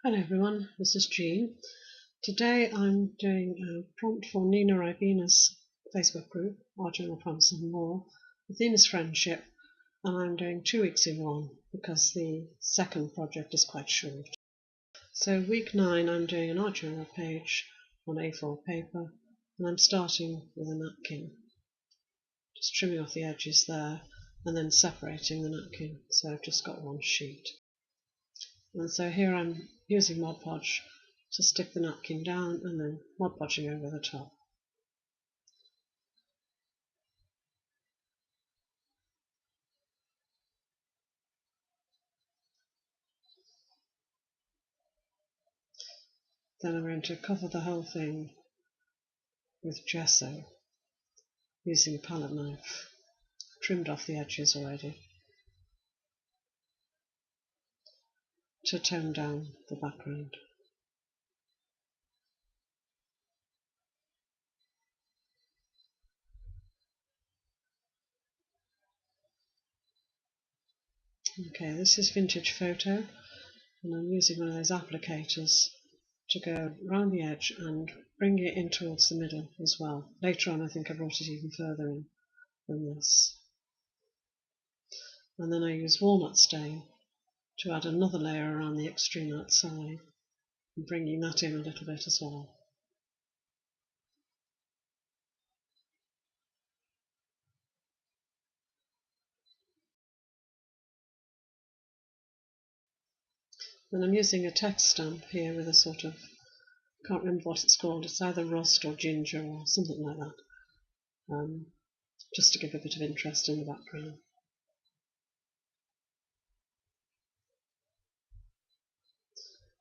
Hello everyone, this is Jean. Today I'm doing a prompt for Nina Ribena's Facebook group, Our Journal Promise and More. The theme is friendship, and I'm doing 2 weeks in one because the second project is quite short. So week 9 I'm doing an Our Journal page on A4 paper, and I'm starting with a napkin. Just trimming off the edges there and then separating the napkin, so I've just got one sheet. And so here I'm using Mod Podge to stick the napkin down and then Mod Podging over the top. Then I'm going to cover the whole thing with gesso using a palette knife. Trimmed off the edges already to tone down the background. Okay, this is Vintage Photo, and I'm using one of those applicators to go around the edge and bring it in towards the middle as well. Later on I think I brought it even further in than this. And then I use walnut stain to add another layer around the extreme outside, and bringing that in a little bit as well. And I'm using a text stamp here with a sort of, I can't remember what it's called, it's either rust or ginger or something like that, just to give a bit of interest in the background.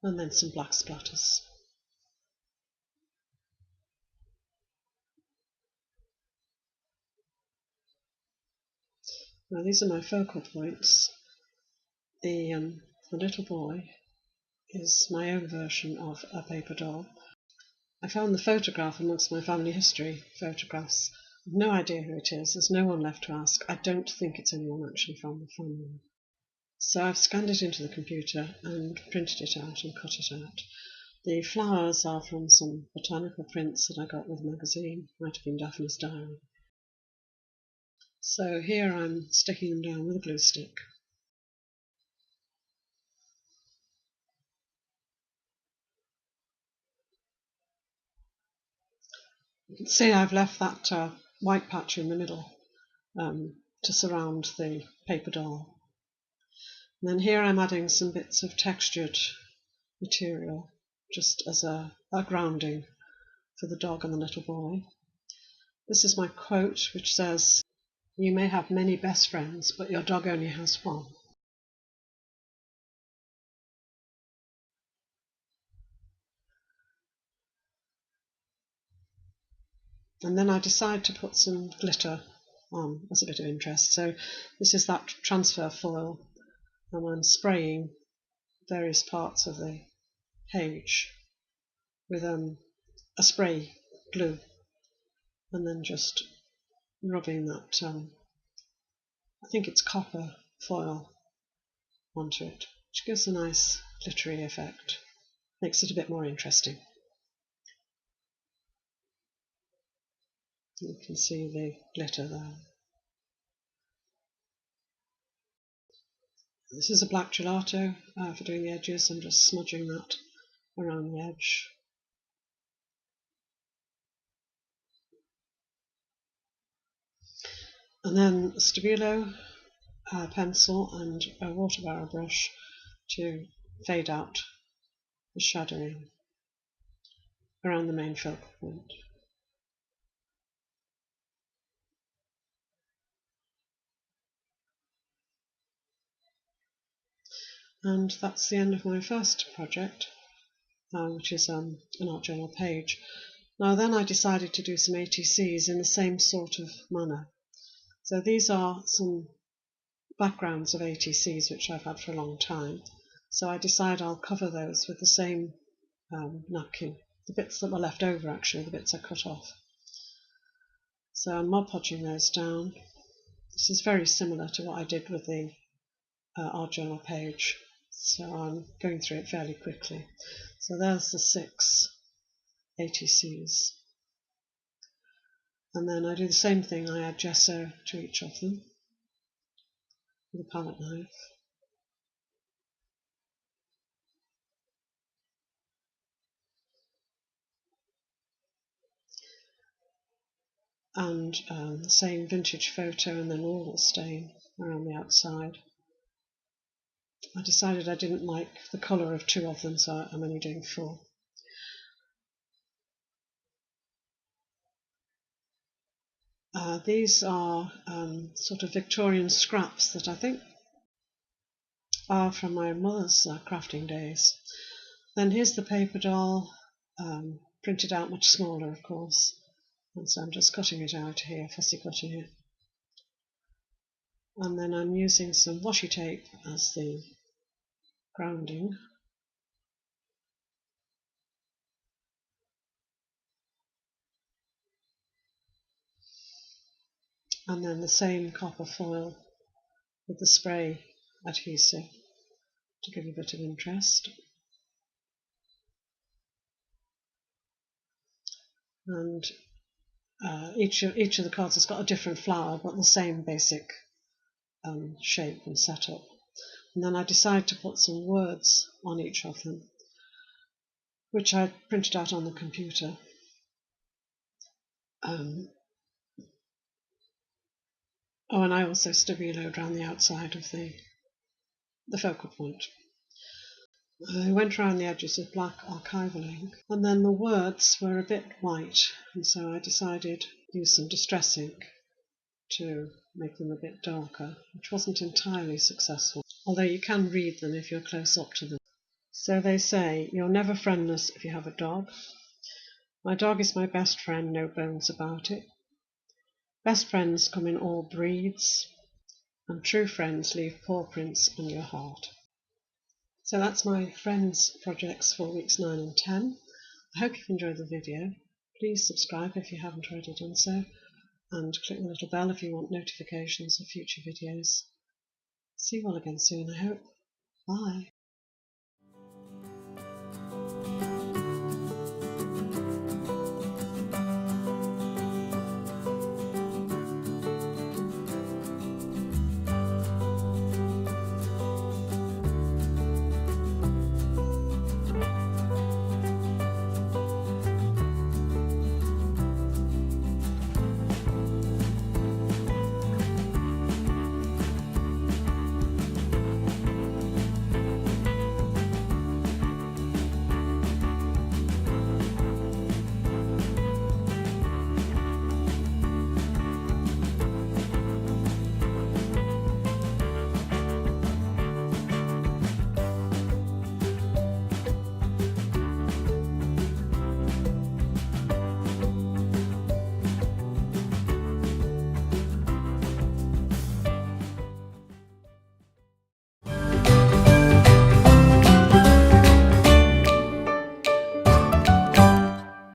And then some black splatters. Now these are my focal points. The little boy is my own version of a paper doll. I found the photograph amongst my family history photographs. I've no idea who it is, there's no one left to ask. I don't think it's anyone actually from the family. So I've scanned it into the computer and printed it out and cut it out. The flowers are from some botanical prints that I got with a magazine, might have been Daphne's Diary. So here I'm sticking them down with a glue stick. You can see I've left that white patch in the middle to surround the paper doll. And then here I'm adding some bits of textured material just as a grounding for the dog and the little boy. This is my quote, which says, "You may have many best friends, but your dog only has one." And then I decide to put some glitter on as a bit of interest. So this is that transfer foil, and I'm spraying various parts of the page with a spray glue, and then just rubbing that, I think it's copper foil, onto it, which gives a nice glittery effect, makes it a bit more interesting. You can see the glitter there. This is a black gelato for doing the edges. I'm just smudging that around the edge. And then a Stabilo pencil and a water barrel brush to fade out the shadowing around the main focal point. And that's the end of my first project, which is an art journal page. Now then I decided to do some ATCs in the same sort of manner. So these are some backgrounds of ATCs which I've had for a long time. So I decide I'll cover those with the same napkin, the bits that were left over actually, the bits I cut off. So I'm Mod Podging those down. This is very similar to what I did with the art journal page. so I'm going through it fairly quickly. So there's the 6 ATCs. And then I do the same thing, I add gesso to each of them with a palette knife. And the same vintage photo and then walnut stain around the outside. I decided I didn't like the colour of 2 of them, so I'm only doing 4. These are sort of Victorian scraps that I think are from my mother's crafting days. Then here's the paper doll, printed out much smaller, of course, and so I'm just cutting it out here, fussy cutting it. And then I'm using some washi tape as the grounding. And then the same copper foil with the spray adhesive to give a bit of interest. And each of the cards has got a different flower, but the same basic shape and setup. And then I decide to put some words on each of them, which I printed out on the computer. And I also stabiloed around the outside of the focal point. I went around the edges with black archival ink, and then the words were a bit white, and so I decided to use some distress ink to make them a bit darker, which wasn't entirely successful, although you can read them if you're close up to them. So they say, you're never friendless if you have a dog. My dog is my best friend, no bones about it. Best friends come in all breeds, and true friends leave paw prints on your heart. So that's my friends projects for weeks 9 and 10. I hope you've enjoyed the video. Please subscribe if you haven't already done so, and click the little bell if you want notifications of future videos. See you all again soon, I hope. Bye.